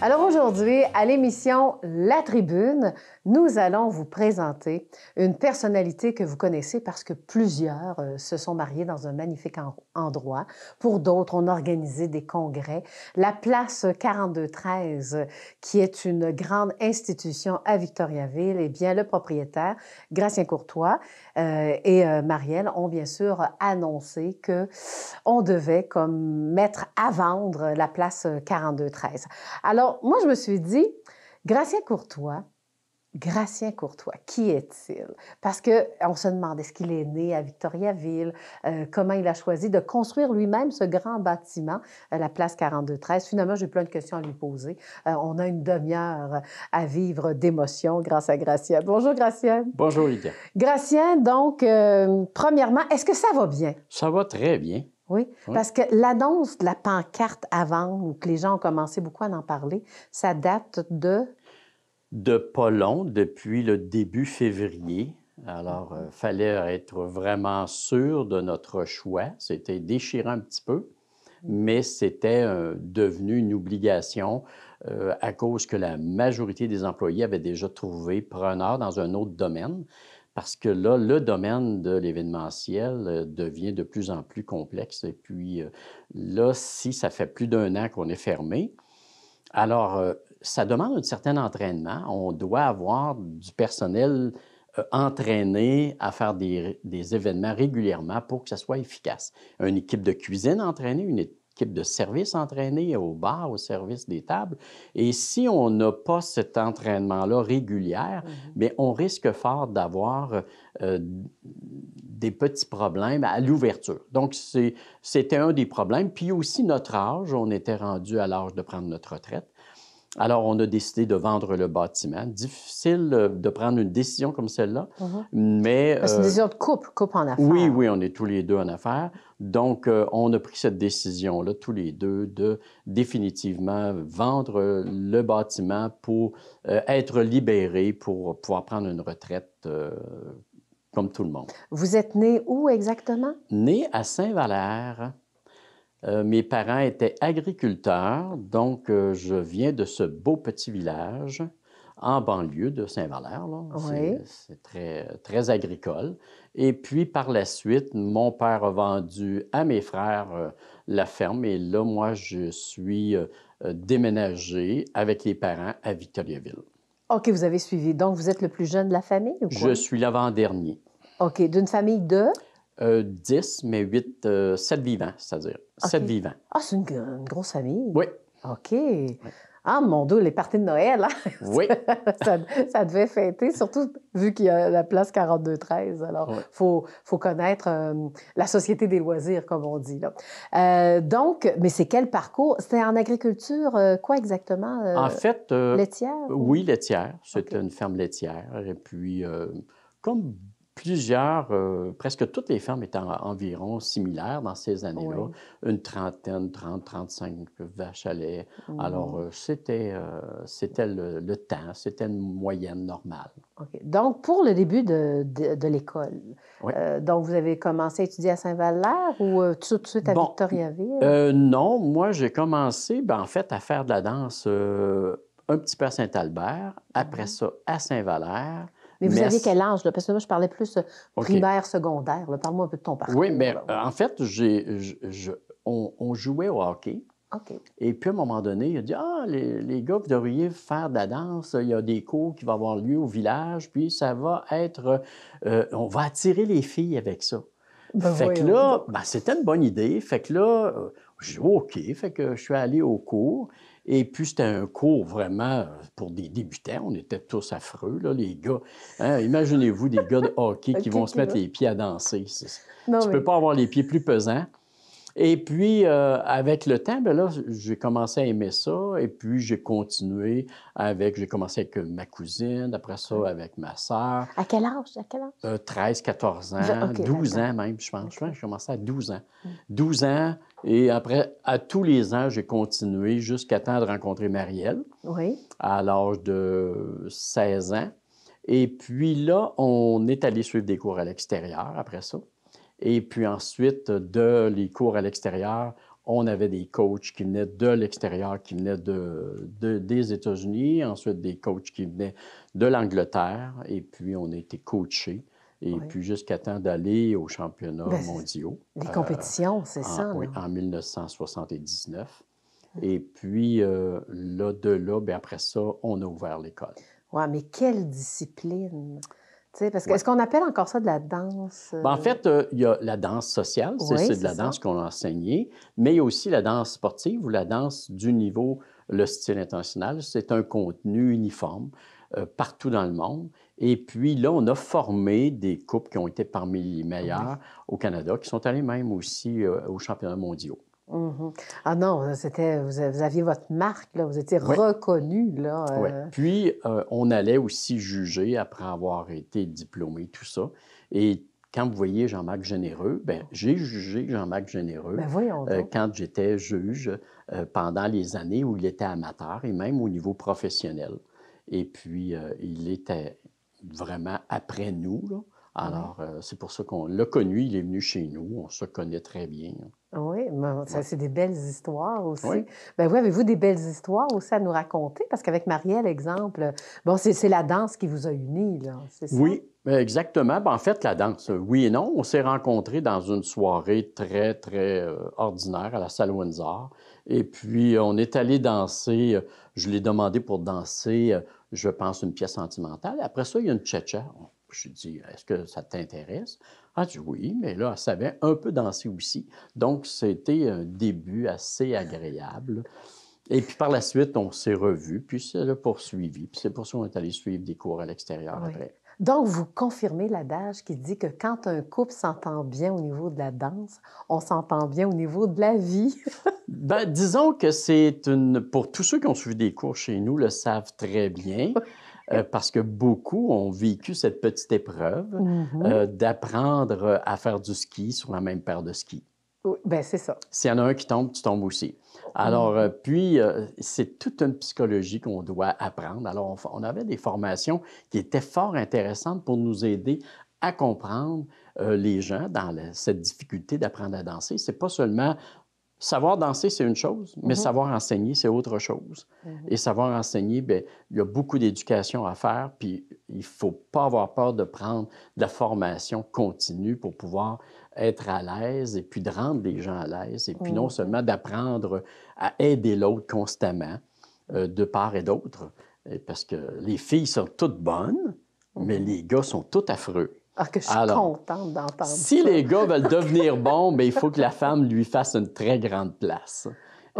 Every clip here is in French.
Alors aujourd'hui, à l'émission La Tribune, nous allons vous présenter une personnalité que vous connaissez parce que plusieurs se sont mariés dans un magnifique endroit. Pour d'autres, on a organisé des congrès. La place 4213, qui est une grande institution à Victoriaville, eh bien, le propriétaire, Gratien Courtois et Marielle ont bien sûr annoncé qu'on devait comme mettre à vendre la place 4213. Alors, moi, je me suis dit, Gratien Courtois, qui est-il? Parce qu'on se demande, est-ce qu'il est né à Victoriaville? Comment il a choisi de construire lui-même ce grand bâtiment, la place 4213? Finalement, j'ai plein de questions à lui poser. On a une demi-heure à vivre d'émotions grâce à Gratien. Bonjour, Gratien. Bonjour, Lydia. Gratien, donc, premièrement, est-ce que ça va bien? Ça va très bien. Oui, parce que l'annonce de la pancarte à vendre, ou que les gens ont commencé beaucoup à en parler, ça date de... De pas long, depuis le début février. Alors, il fallait être vraiment sûr de notre choix. C'était déchirant un petit peu, mais c'était devenu une obligation à cause que la majorité des employés avaient déjà trouvé preneur dans un autre domaine. Parce que là, le domaine de l'événementiel devient de plus en plus complexe. Et puis là, si ça fait plus d'1 an qu'on est fermé, alors ça demande un certain entraînement. On doit avoir du personnel entraîné à faire des événements régulièrement pour que ça soit efficace. Une équipe de cuisine entraînée, une équipe de service entraînée au bar, au service des tables. Et si on n'a pas cet entraînement-là régulier, bien, on risque fort d'avoir des petits problèmes à l'ouverture. Donc, c'était un des problèmes. Puis aussi notre âge, on était rendu à l'âge de prendre notre retraite. Alors, on a décidé de vendre le bâtiment. Difficile de prendre une décision comme celle-là, mais... C'est une décision de couple en affaires. Oui, on est tous les deux en affaires. Donc, on a pris cette décision-là, tous les deux, de définitivement vendre le bâtiment pour être libérés, pour pouvoir prendre une retraite comme tout le monde. Vous êtes né où exactement? Né à Saint-Valère. Mes parents étaient agriculteurs, donc je viens de ce beau petit village en banlieue de Saint-Valère. Oui. C'est très, très agricole. Et puis, par la suite, mon père a vendu à mes frères la ferme. Et là, moi, je suis déménagé avec les parents à Victoriaville. OK, vous avez suivi. Donc, vous êtes le plus jeune de la famille ou quoi? Je suis l'avant-dernier. OK, d'une famille de? 10, mais 7 vivants, c'est-à-dire. Okay. 7 vivants. Ah, c'est une grosse famille. Oui. OK. Oui. Ah, mon Dieu, les parties de Noël, hein? Oui. ça devait fêter, surtout vu qu'il y a la place 4213. Alors, il faut connaître la société des loisirs, comme on dit. Là. Donc, mais c'est quel parcours? C'était en agriculture, quoi exactement? En fait... laitière? Oui, laitière. C'était une ferme laitière. Et puis, comme plusieurs, presque toutes les fermes étaient environ similaires dans ces années-là. Une trentaine, 30, 35 vaches à lait. Alors, c'était le temps, c'était une moyenne normale. OK. Donc, pour le début de l'école, donc vous avez commencé à étudier à Saint-Valère ou tout de suite à Victoriaville? Non, moi, j'ai commencé, en fait, à faire de la danse un petit peu à Saint-Albert, après ça à Saint-Valère. Mais vous aviez quel âge? Là? Parce que moi, je parlais plus primaire, secondaire. Parle-moi un peu de ton parcours. Oui, mais en fait, on jouait au hockey. OK. Et puis, à un moment donné, il a dit « Ah, les gars, vous devriez faire de la danse. Il y a des cours qui vont avoir lieu au village. Puis, ça va être... on va attirer les filles avec ça. » Fait que là, c'était une bonne idée. Fait que là, j'ai dit « OK. » Fait que je suis allé au cours. Et puis, c'était un cours vraiment pour des débutants. On était tous affreux, là, les gars. Hein? Imaginez-vous des gars de hockey qui vont se mettre les pieds à danser. Tu ne peux pas avoir les pieds plus pesants. Et puis, avec le temps, là, j'ai commencé à aimer ça. Et puis, j'ai continué j'ai commencé avec ma cousine, après ça, avec ma sœur. À quel âge? 13, 14 ans, 12 ans même, je pense. Je pense que j'ai commencé à 12 ans. 12 ans, et après, à tous les ans, j'ai continué jusqu'à temps de rencontrer Marielle, à l'âge de 16 ans. Et puis là, on est allé suivre des cours à l'extérieur après ça. Et puis ensuite, de les cours à l'extérieur, On avait des coachs qui venaient de l'extérieur, qui venaient des États-Unis, ensuite des coachs qui venaient de l'Angleterre, et puis on a été coachés, et Oui. puis jusqu'à temps d'aller aux championnats Ben, mondiaux. les compétitions, c'est ça, Oui, là. en 1979. Et puis là, de là, bien, après ça, on a ouvert l'école. Ouais, mais quelle discipline! Tu sais, parce que Ouais. est-ce qu'on appelle encore ça de la danse? Ben, en fait, il y a la danse sociale, Oui, c'est de c'est la ça. danse qu'on a enseignée, mais il y a aussi la danse sportive ou la danse du niveau, le style international. C'est un contenu uniforme partout dans le monde. Et puis là, on a formé des couples qui ont été parmi les meilleurs Oui. au Canada, qui sont allés même aussi aux championnats mondiaux. Mhm. Ah non, c'était, vous aviez votre marque, là, vous étiez Oui. reconnu, là. Oui. Puis, on allait aussi juger après avoir été diplômé, tout ça. Et quand vous voyez Jean-Marc Généreux, bien, j'ai jugé Jean-Marc Généreux Ben voyons donc. quand j'étais juge pendant les années où il était amateur et même au niveau professionnel. Et puis, il était vraiment après nous, là. Oui. Alors, c'est pour ça qu'on l'a connu, il est venu chez nous, on se connaît très bien. Oui, mais ça, Ouais. c'est des belles histoires Oui. aussi. Ben oui, avez-vous des belles histoires aussi à nous raconter? Parce qu'avec Marielle, exemple, bon, c'est la danse qui vous a unis, là, c'est ça? Oui, exactement. Ben, en fait, la danse, oui et non. On s'est rencontrés dans une soirée très, très ordinaire à la salle Windsor. Et puis, on est allé danser. Je l'ai demandé pour danser, je pense, une pièce sentimentale. Après ça, il y a une tcha-tcha. Je lui ai dit, est-ce que ça t'intéresse? Elle a dit oui, mais là, elle savait un peu danser aussi. Donc, c'était un début assez agréable. Et puis par la suite, on s'est revus, puis ça l'a poursuivi. Puis c'est pour ça qu'on est allé suivre des cours à l'extérieur Oui. après. Donc, vous confirmez l'adage qui dit que quand un couple s'entend bien au niveau de la danse, on s'entend bien au niveau de la vie. Ben, disons que c'est une... Pour tous ceux qui ont suivi des cours chez nous le savent très bien, parce que beaucoup ont vécu cette petite épreuve Mhm. d'apprendre à faire du ski sur la même paire de skis. Oui, ben c'est ça. S'il y en a un qui tombe, tu tombes aussi. Alors, Mhm. puis, c'est toute une psychologie qu'on doit apprendre. Alors, on avait des formations qui étaient fort intéressantes pour nous aider à comprendre les gens dans cette difficulté d'apprendre à danser. C'est pas seulement savoir danser, c'est une chose, mais Mhm. savoir enseigner, c'est autre chose. Mhm. Et savoir enseigner, bien, il y a beaucoup d'éducation à faire, puis il ne faut pas avoir peur de prendre de la formation continue pour pouvoir être à l'aise et puis de rendre les gens à l'aise. Et puis non Mhm. seulement d'apprendre à aider l'autre constamment, de part et d'autre, parce que les filles sont toutes bonnes, mais Mhm. les gars sont tous affreux. Ah, que je suis Alors, contente d'entendre si ça. les gars veulent devenir bons, bien, il faut que la femme lui fasse une très grande place.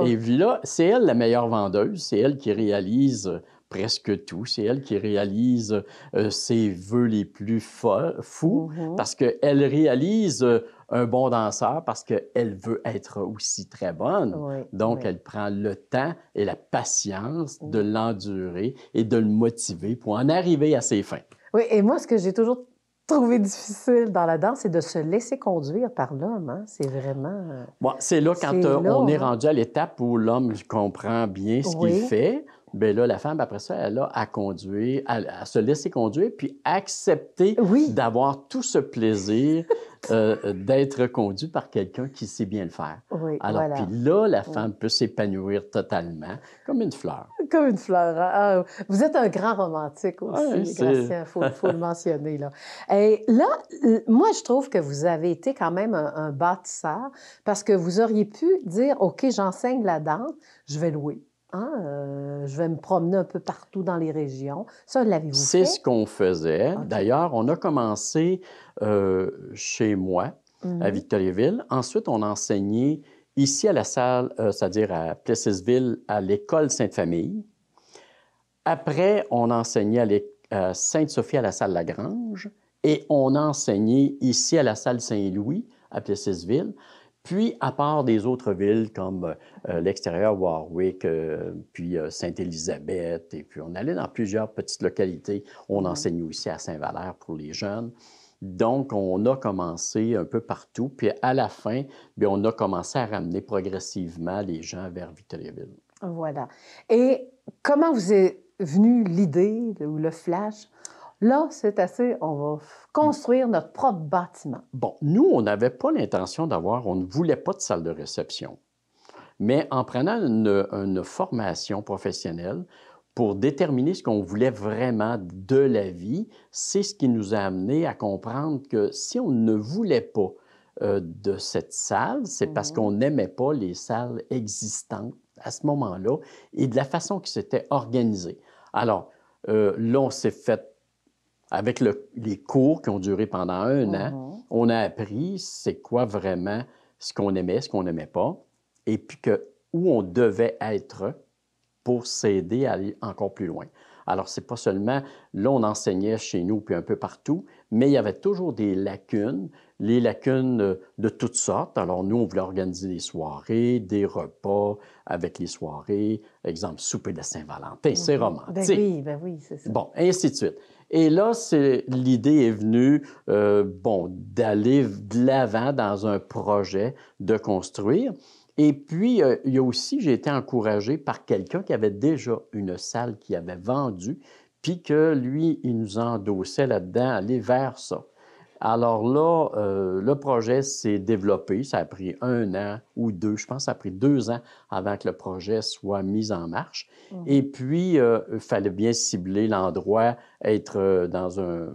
Et OK. puis là, c'est elle la meilleure vendeuse, c'est elle qui réalise presque tout, c'est elle qui réalise ses vœux les plus fous, Mhm. parce qu'elle réalise un bon danseur, parce qu'elle veut être aussi très bonne. Oui, Donc, oui. elle prend le temps et la patience de Mhm. l'endurer et de le motiver pour en arriver à ses fins. Oui, et moi, ce que j'ai toujours trouvé difficile dans la danse, c'est de se laisser conduire par l'homme, hein. C'est vraiment... Bon, c'est là quand c'est on est là, hein? rendu à l'étape où l'homme comprend bien ce qu'il Oui, fait. Bien là, la femme, après ça, elle a à conduire, à se laisser conduire, puis accepter oui, d'avoir tout ce plaisir d'être conduit par quelqu'un qui sait bien le faire. oui, Alors, puis voilà. là, la Mm. femme peut s'épanouir totalement, comme une fleur. Comme une fleur, hein? Ah, vous êtes un grand romantique Ouais, aussi, c'est... Gratien, faut le mentionner, là. Et là, moi, je trouve que vous avez été quand même un bâtisseur parce que vous auriez pu dire, OK, j'enseigne la danse, je vais louer, hein, je vais me promener un peu partout dans les régions. Ça, l'avez-vous C'est fait? ce qu'on faisait. OK. D'ailleurs, on a commencé chez moi, à Mhm. Victoriaville. Ensuite, on a enseigné ici à la salle, c'est-à-dire à Plessisville, à l'école Sainte-Famille. Après, on a enseigné à Sainte-Sophie à la salle Lagrange et on a enseigné ici à la salle Saint-Louis à Plessisville. Puis, à part des autres villes comme l'extérieur Warwick, puis Sainte-Élisabeth, et puis on allait dans plusieurs petites localités. On Mhm. enseignait aussi à Saint-Valère pour les jeunes. Donc, on a commencé un peu partout. Puis, à la fin, bien, on a commencé à ramener progressivement les gens vers Victoriaville. Voilà. Et comment vous est venue l'idée ou le flash? Là, c'est assez, on va construire notre propre bâtiment. Bon, nous, on n'avait pas l'intention d'avoir, on ne voulait pas de salle de réception. Mais en prenant une formation professionnelle pour déterminer ce qu'on voulait vraiment de la vie, c'est ce qui nous a amené à comprendre que si on ne voulait pas de cette salle, c'est parce qu'on n'aimait pas les salles existantes à ce moment-là et de la façon qui s'était organisée. Alors, là, on s'est fait, avec les cours qui ont duré pendant un an, on a appris c'est quoi vraiment ce qu'on aimait, ce qu'on n'aimait pas, et puis où on devait être pour s'aider à aller encore plus loin. Alors, c'est pas seulement, là, on enseignait chez nous puis un peu partout, mais il y avait toujours des lacunes, les lacunes de toutes sortes. Alors, nous, on voulait organiser des soirées, des repas avec les soirées, exemple, souper de Saint-Valentin, c'est romantique. Ben oui, c'est ça. Bon, ainsi de suite. Et là, l'idée est venue, d'aller de l'avant dans un projet de construire. Et puis, il y a aussi, j'ai été encouragé par quelqu'un qui avait déjà une salle qu'il avait vendue, puis que lui, il nous endossait là-dedans, aller vers ça. Alors là, le projet s'est développé. Ça a pris 1 an ou 2, je pense que ça a pris 2 ans avant que le projet soit mis en marche. Et puis, il fallait bien cibler l'endroit, être dans un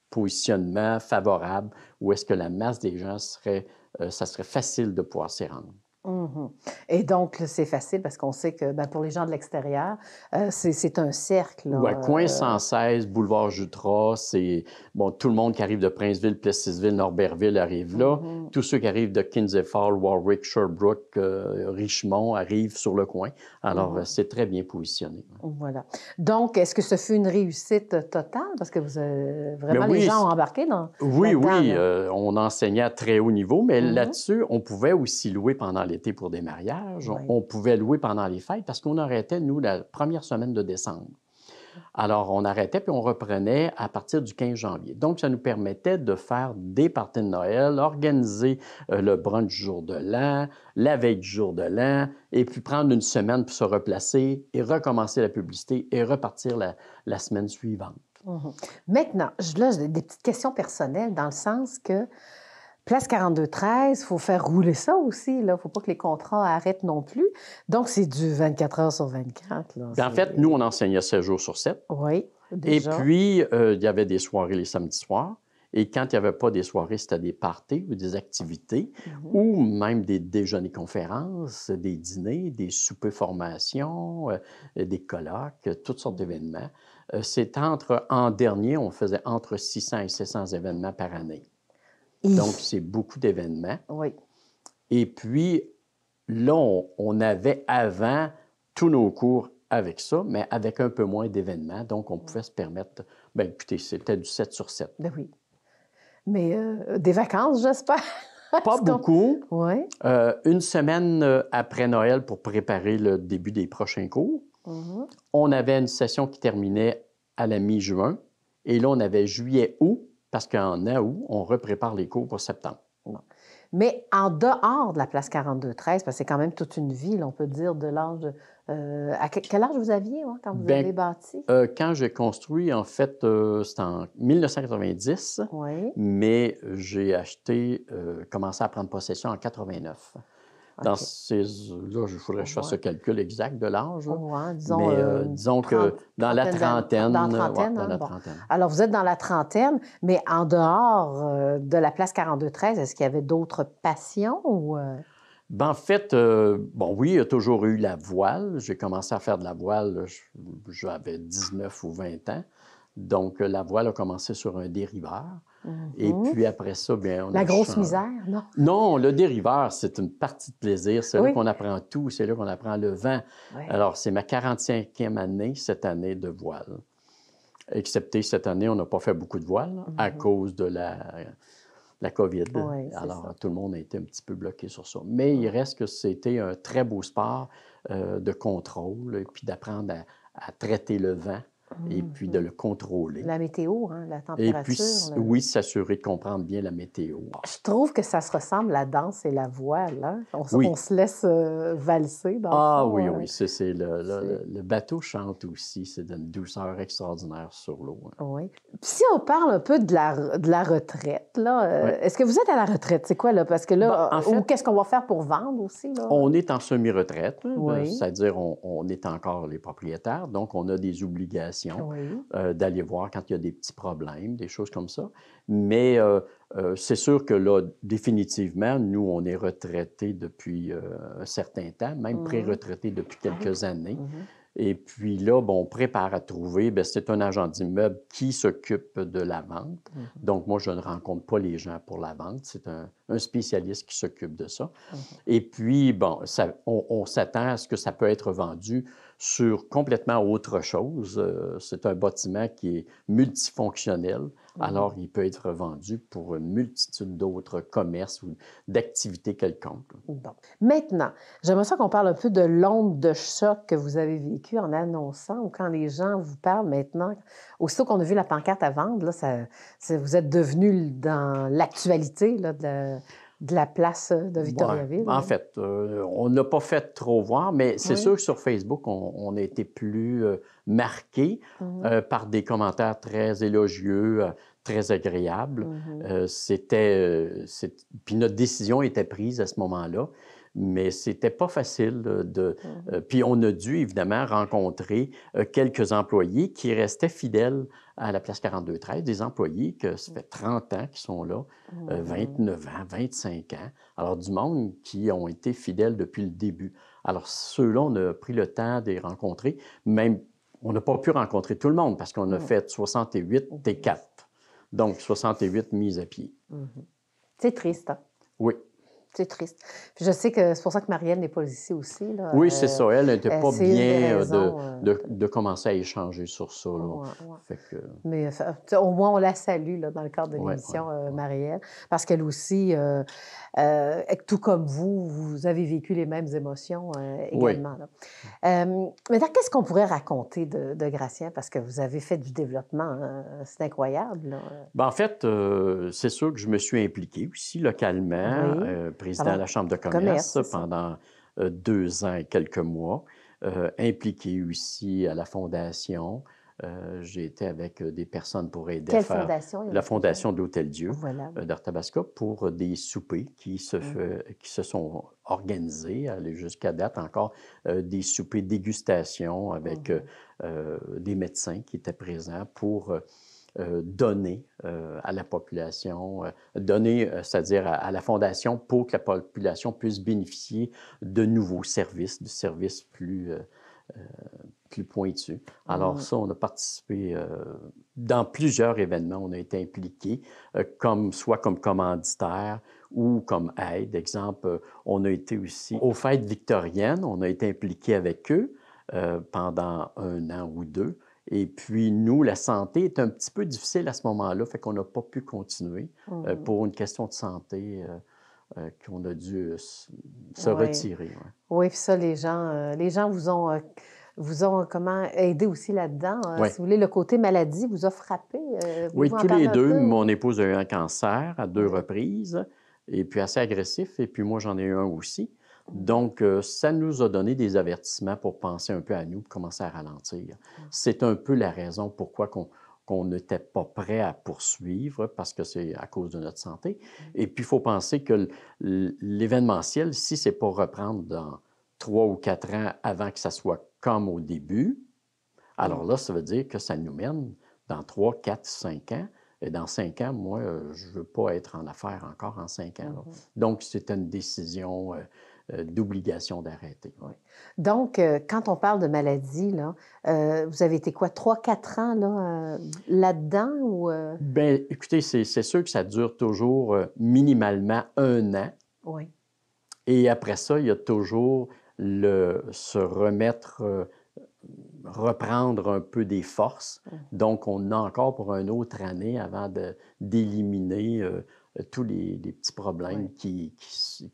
positionnement favorable où est-ce que la masse des gens ça serait facile de pouvoir s'y rendre. Et donc, c'est facile parce qu'on sait que pour les gens de l'extérieur, c'est un cercle. Oui, coin 116, boulevard Jutras, c'est tout le monde qui arrive de Princeville, Plessisville, Norberville arrive là. Tous ceux qui arrivent de Kinsey Falls, Warwick, Sherbrooke, Richmond arrivent sur le coin. Alors, c'est très bien positionné. Voilà. Donc, est-ce que ce fut une réussite totale? Parce que vraiment, les gens ont embarqué dans Oui, là-dedans, on enseignait à très haut niveau, mais là-dessus, on pouvait aussi louer pendant l'été pour des mariages. Oui. On pouvait louer pendant les fêtes parce qu'on arrêtait, nous, la première semaine de décembre. Alors, on arrêtait puis on reprenait à partir du 15 janvier. Donc, ça nous permettait de faire des parties de Noël, organiser le brunch du jour de l'an, la veille du jour de l'an, et puis prendre une semaine pour se replacer et recommencer la publicité et repartir la semaine suivante. Maintenant, là, j'ai des petites questions personnelles dans le sens que Place 4213, il faut faire rouler ça aussi. Il ne faut pas que les contrats arrêtent non plus. Donc, c'est du 24 heures sur 24. Là. En fait, nous, on enseignait 7 jours sur 7. Oui, déjà. Et puis, il y avait des soirées les samedis soirs. Et quand il n'y avait pas des soirées, c'était des parties ou des activités ou même des déjeuners-conférences, des dîners, des soupers formations, des colloques, toutes sortes d'événements. En dernier, on faisait entre 600 et 700 événements par année. Donc, c'est beaucoup d'événements. Oui. Et puis, là, on avait avant tous nos cours avec ça, mais avec un peu moins d'événements. Donc, on pouvait se permettre... Bien, écoutez, c'était du 7 sur 7. Ben oui. Mais des vacances, j'espère. Pas beaucoup. Oui. Une semaine après Noël pour préparer le début des prochains cours. On avait une session qui terminait à la mi-juin. Et là, on avait juillet-août, parce qu'en août, on reprépare les cours pour septembre. Mais en dehors de la place 4213, parce que c'est quand même toute une ville, on peut dire, de l'âge... à quel âge vous aviez quand vous avez bâti? Quand j'ai construit, en fait, c'était en 1990, mais j'ai commencé à prendre possession en 89. Dans là, il faudrait que je fasse le calcul exact de l'âge. Disons que dans la trentaine. Dans la trentaine, dans la trentaine. Alors, vous êtes dans la trentaine, mais en dehors de la place 4213, est-ce qu'il y avait d'autres passions? En fait, oui, il y a toujours eu la voile. J'ai commencé à faire de la voile, j'avais 19 ou 20 ans. Donc, la voile a commencé sur un dériveur. Et puis après ça, bien, on La grosse misère, non? Non, le dériveur, c'est une partie de plaisir. C'est là qu'on apprend tout. C'est là qu'on apprend le vent. Alors, c'est ma 45e année, cette année, de voile. Excepté cette année, on n'a pas fait beaucoup de voile à cause de la COVID. Alors, tout le monde a été un petit peu bloqué sur ça. Mais il reste que c'était un très beau sport de contrôle et puis d'apprendre à traiter le vent. et puis de le contrôler. La météo, hein, la Et puis, température. oui, s'assurer de comprendre bien la météo. Je trouve que ça se ressemble, la danse et la voile. Hein? On Oui. se laisse valser, dans le Ah fond. oui, oui, c'est le bateau chante aussi, c'est d'une douceur extraordinaire sur l'eau. Hein. Oui. Puis si on parle un peu de la retraite, là, Oui. est-ce que vous êtes à la retraite? C'est quoi, là? Parce que là, En fait, ou qu'est-ce qu'on va faire pour vendre aussi, là? on est en semi-retraite, Oui. c'est-à-dire on est encore les propriétaires, donc on a des obligations Oui. d'aller voir quand il y a des petits problèmes, des choses comme ça. Mais c'est sûr que là, définitivement, nous, on est retraités depuis un certain temps, même pré-retraités depuis quelques années. Et puis là, bon, on prépare à trouver, bien, c'est un agent d'immeuble qui s'occupe de la vente. Donc, moi, je ne rencontre pas les gens pour la vente. C'est un spécialiste qui s'occupe de ça. Et puis, bon, on s'attend à ce que ça peut être vendu sur complètement autre chose. C'est un bâtiment qui est multifonctionnel. Alors, il peut être vendu pour une multitude d'autres commerces ou d'activités quelconques. Bon. Maintenant, j'aimerais ça qu'on parle un peu de l'onde de choc que vous avez vécue en annonçant ou quand les gens vous parlent maintenant. Aussitôt qu'on a vu la pancarte à vendre, là, vous êtes devenu dans l'actualité là, de la place de Victoriaville. En fait, on n'a pas fait trop voir, mais c'est sûr que sur Facebook, on a été plus marqué par des commentaires très élogieux, très agréables. Puis notre décision était prise à ce moment-là, mais c'était pas facile puis on a dû évidemment rencontrer quelques employés qui restaient fidèles à la place 4213, des employés que ça fait 30 ans qu'ils sont là, 29 ans, 25 ans. Alors, du monde qui ont été fidèles depuis le début. Alors, ceux-là, on a pris le temps de les rencontrer. Même, on n'a pas pu rencontrer tout le monde parce qu'on a fait 68 T4. Donc, 68 mises à pied. C'est triste, hein? Oui. C'est triste. Puis je sais que c'est pour ça que Marielle n'est pas ici aussi. Là. Oui, c'est ça. Elle n'était pas bien raisons, de commencer à échanger sur ça. Là. Fait que... Mais au moins, on la salue là, dans le cadre de l'émission, Marielle, parce qu'elle aussi, tout comme vous avez vécu les mêmes émotions également. Là. Maintenant, qu'est-ce qu'on pourrait raconter de Gratien? Parce que vous avez fait du développement, c'est incroyable. Là. Bien, en fait, c'est sûr que je me suis impliqué aussi localement, président de la Chambre de commerce pendant 2 ans et quelques mois, impliqué aussi à la Fondation. J'ai été avec des personnes pour aider à faire la Fondation de l'Hôtel-Dieu d'Arthabasca pour des soupers qui se sont organisés jusqu'à date encore, des soupers dégustation avec des médecins qui étaient présents pour donner à la population, c'est-à-dire à la Fondation pour que la population puisse bénéficier de nouveaux services, de services plus pointus. Alors ça, on a participé dans plusieurs événements, on a été impliqués, soit comme commanditaire ou comme aide. Exemple, on a été aussi aux fêtes victoriennes, on a été impliqués avec eux pendant 1 an ou 2. Et puis, nous, la santé est un petit peu difficile à ce moment-là, fait qu'on n'a pas pu continuer pour une question de santé qu'on a dû se retirer. Oui, puis ça, les gens vous ont comment aidé aussi là-dedans. Si vous voulez, le côté maladie vous a frappé. Oui, tous les deux. Mon épouse a eu un cancer à 2 reprises, et puis assez agressif, et puis moi, j'en ai eu un aussi. Donc, ça nous a donné des avertissements pour penser un peu à nous, pour commencer à ralentir. C'est un peu la raison pourquoi qu'on n'était pas prêt à poursuivre, parce que c'est à cause de notre santé. Et puis, il faut penser que l'événementiel, si ce n'est pas reprendre dans 3 ou 4 ans avant que ça soit comme au début, alors là, ça veut dire que ça nous mène dans 3, 4, 5 ans. Et dans 5 ans, moi, je ne veux pas être en affaires encore en 5 ans. Donc, c'était une décision d'obligation d'arrêter. Donc, quand on parle de maladie, là, vous avez été quoi, 3-4 ans là, là-dedans? Ou, Bien, écoutez, c'est sûr que ça dure toujours minimalement 1 an. Oui. Et après ça, il y a toujours se remettre, reprendre un peu des forces. Donc, on a encore pour une autre année avant d'éliminer tous les petits problèmes Oui.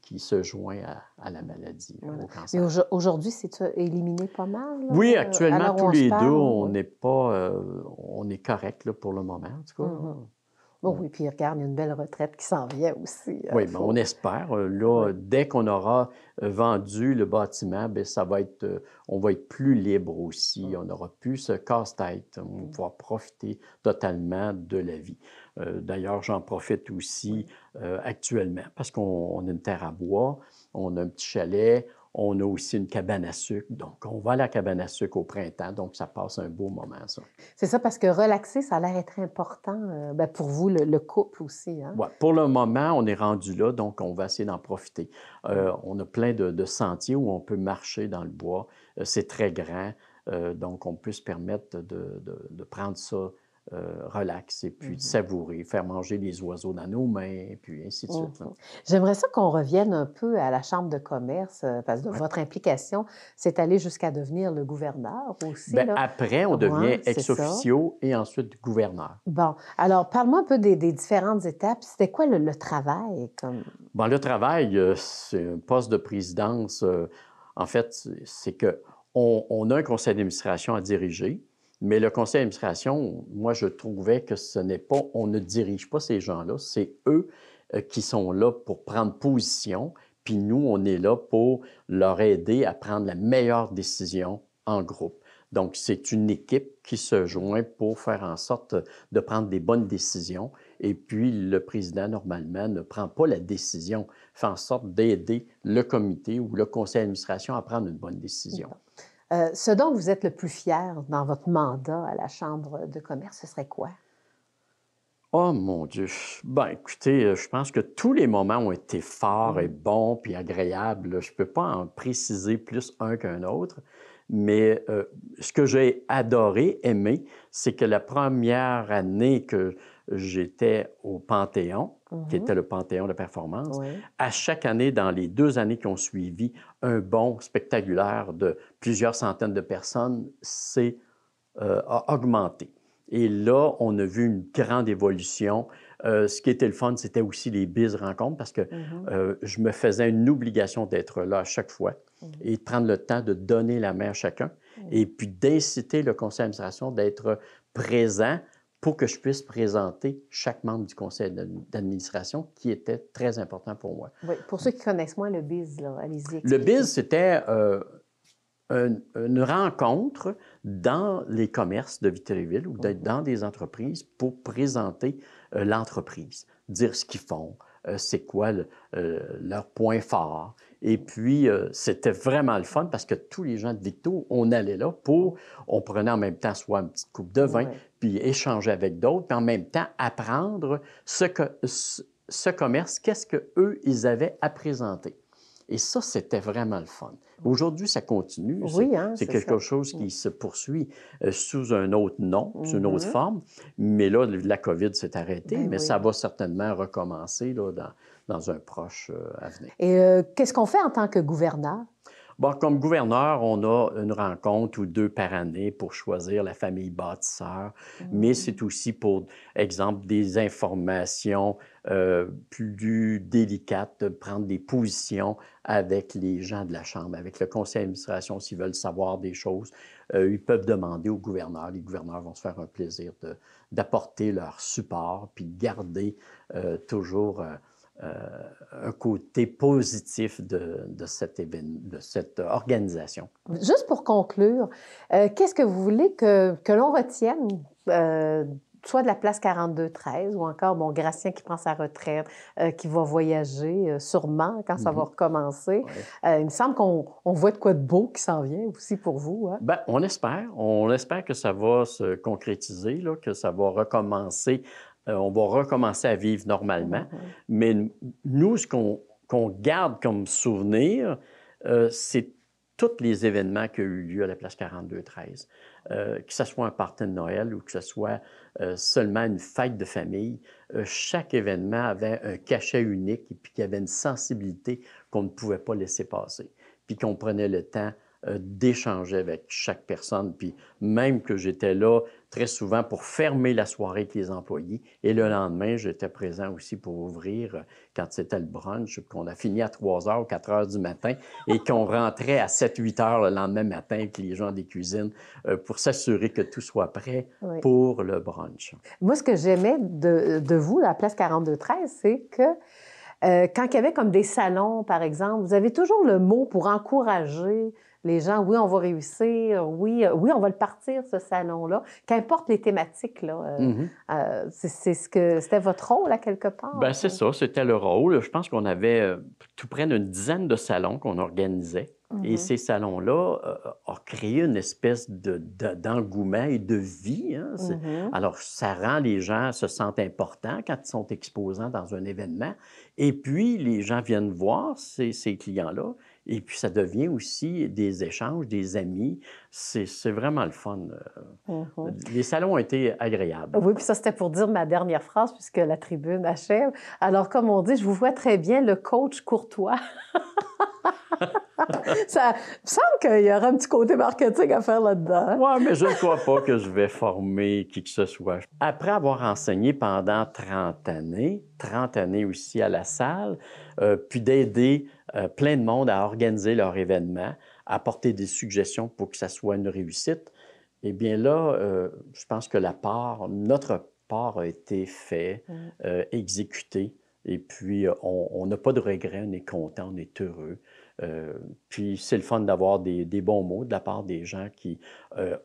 qui se joignent à la maladie, Voilà. au Mais cancer. aujourd'hui, c'est éliminé pas mal, Oui, à actuellement, l'heure où tous on se les deux, parle? on Oui. n'est pas, on est correct là, pour le moment, en tout cas. Mhm. Bon, On- oui, puis regarde, il y a une belle retraite qui s'en vient aussi. Oui, ben, on Faut... espère. Oui. Là, dès qu'on aura vendu le bâtiment, ben, ça va être, on va être plus libre aussi. On n'aura plus ce casse-tête. On va pouvoir profiter totalement de la vie. D'ailleurs, j'en profite aussi Oui. actuellement parce qu'on a une terre à bois, on a un petit chalet, on a aussi une cabane à sucre. Donc, on va à la cabane à sucre au printemps. Donc, ça passe un beau moment, ça. C'est ça, parce que relaxer, ça a l'air être important ben, pour vous, le couple aussi. Hein? Ouais, pour le moment, on est rendu là, donc on va essayer d'en profiter. On a plein de sentiers où on peut marcher dans le bois. C'est très grand, donc on peut se permettre de prendre ça relax et puis de Mhm. savourer, faire manger les oiseaux dans nos mains, et puis ainsi de Mhm. suite, là. J'aimerais ça qu'on revienne un peu à la Chambre de commerce, parce que Ouais. votre implication, c'est allé jusqu'à devenir le gouverneur aussi, Ben, là. après, on devient Oui, c'est ex ça. officio et ensuite gouverneur. Bon, alors parle-moi un peu des différentes étapes. C'était quoi le travail comme... Bon, le travail, c'est un poste de présidence. En fait, c'est que on a un conseil d'administration à diriger, mais le conseil d'administration, moi, je trouvais que ce n'est pas, on ne dirige pas ces gens-là, c'est eux qui sont là pour prendre position, puis nous, on est là pour leur aider à prendre la meilleure décision en groupe. Donc, c'est une équipe qui se joint pour faire en sorte de prendre des bonnes décisions. Et puis, le président, normalement, ne prend pas la décision, fait en sorte d'aider le comité ou le conseil d'administration à prendre une bonne décision. Ce dont vous êtes le plus fier dans votre mandat à la Chambre de commerce, ce serait quoi? Oh mon Dieu! Ben, écoutez, je pense que tous les moments ont été forts et Mhm. bons puis agréables, là. Je ne peux pas en préciser plus un qu'un autre, mais ce que j'ai adoré, aimé, c'est que la première année que j'étais au Panthéon, qui Mhm. était le Panthéon de performance, Oui. à chaque année, dans les 2 années qui ont suivi, un bond spectaculaire de plusieurs centaines de personnes a augmenté. Et là, on a vu une grande évolution. Ce qui était le fun, c'était aussi les biz rencontres parce que Mhm. je me faisais une obligation d'être là à chaque fois Mhm. et de prendre le temps de donner la main à chacun et Mhm. puis d'inciter le conseil d'administration d'être présent pour que je puisse présenter chaque membre du conseil d'administration qui était très important pour moi. Oui, pour ceux qui connaissent moins le biz, là, allez-y, Le biz, expliquez. c'était une rencontre dans les commerces de Victoriaville ou Mhm. dans des entreprises pour présenter l'entreprise, dire ce qu'ils font, c'est quoi leur point fort. Et puis, c'était vraiment le fun parce que tous les gens de Victo, on allait là on prenait en même temps soit une petite coupe de vin, Ouais. puis échanger avec d'autres, puis en même temps apprendre ce commerce, qu'est-ce qu'eux, ils avaient à présenter. Et ça, c'était vraiment le fun. Aujourd'hui, ça continue. Oui, hein, C'est c'est quelque ça. chose qui se poursuit sous un autre nom, sous une autre Mhm. forme. Mais là, la COVID s'est arrêtée, Ben mais ça oui. va certainement recommencer là, dans un proche avenir. Et qu'est-ce qu'on fait en tant que gouverneur? Bon, comme gouverneur, on a une rencontre ou deux par année pour choisir la famille bâtisseur, mais Mhm. c'est aussi pour, exemple, des informations plus délicates, de prendre des positions avec les gens de la Chambre, avec le conseil d'administration s'ils veulent savoir des choses. Ils peuvent demander au gouverneur. Les gouverneurs vont se faire un plaisir d'apporter leur support, puis de garder toujours euh, un côté positif de cet événement, de cette organisation. Juste pour conclure, qu'est-ce que vous voulez que l'on retienne, soit de la place 42-13 ou encore, bon, Gratien qui prend sa retraite, qui va voyager sûrement quand ça va recommencer. Ouais. Il me semble qu'on voit de quoi de beau qui s'en vient aussi pour vous. Hein? Ben, on espère. On espère que ça va se concrétiser, là, que ça va recommencer. On va recommencer à vivre normalement. Mhm. Mais nous, ce qu'on garde comme souvenir, c'est tous les événements qui ont eu lieu à la place 42-13. Que ce soit un party de Noël ou que ce soit seulement une fête de famille, chaque événement avait un cachet unique et puis qu'il y avait une sensibilité qu'on ne pouvait pas laisser passer. Puis qu'on prenait le temps d'échanger avec chaque personne. Puis même que j'étais là très souvent pour fermer la soirée avec les employés. Et le lendemain, j'étais présent aussi pour ouvrir quand c'était le brunch, qu'on a fini à 3 heures ou 4 heures du matin et qu'on rentrait à 7-8 heures le lendemain matin avec les gens des cuisines pour s'assurer que tout soit prêt Oui. pour le brunch. Moi, ce que j'aimais de vous, la place 4213, c'est que quand il y avait comme des salons, par exemple, vous avez toujours le mot pour encourager les gens. Oui, on va réussir. Oui, oui, on va le partir, ce salon-là. Qu'importe les thématiques, là. C'était votre rôle, à quelque part? Bien, c'est ça, c'était le rôle. Je pense qu'on avait tout près d'une dizaine de salons qu'on organisait. Et ces salons-là ont créé une espèce d'engouement et de vie. Hein. Alors, ça rend les gens se sentent importants quand ils sont exposants dans un événement. Et puis, les gens viennent voir ces clients-là. Et puis, ça devient aussi des échanges, des amis. C'est vraiment le fun. Les salons ont été agréables. Oui, puis ça, c'était pour dire ma dernière phrase, puisque la tribune achève. Alors, comme on dit, je vous vois très bien le coach courtois. Ça me semble qu'il y aura un petit côté marketing à faire là-dedans. Oui, mais je ne crois pas que je vais former qui que ce soit. Après avoir enseigné pendant 30 années aussi à la salle, puis d'aider plein de monde à organiser leur événement, à apporter des suggestions pour que ça soit une réussite, eh bien là, je pense que notre part a été fait, exécuté. Et puis, on n'a pas de regrets, on est content, on est heureux. Puis, c'est le fun d'avoir des bons mots de la part des gens qui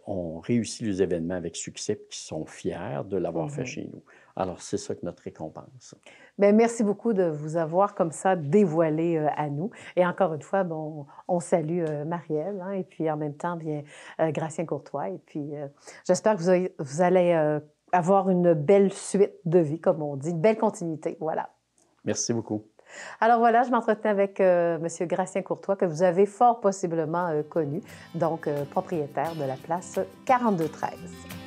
ont réussi les événements avec succès et qui sont fiers de l'avoir fait chez nous. Alors, c'est ça que notre récompense. Bien, merci beaucoup de vous avoir comme ça dévoilé à nous. Et encore une fois, bon, on salue Marielle, hein, et puis en même temps, bien, Gratien Courtois. Et puis, j'espère que vous allez avoir une belle suite de vie, comme on dit, une belle continuité. Voilà. Merci beaucoup. Alors voilà, je m'entretenais avec M. Gratien Courtois, que vous avez fort possiblement connu, donc propriétaire de la place 4213.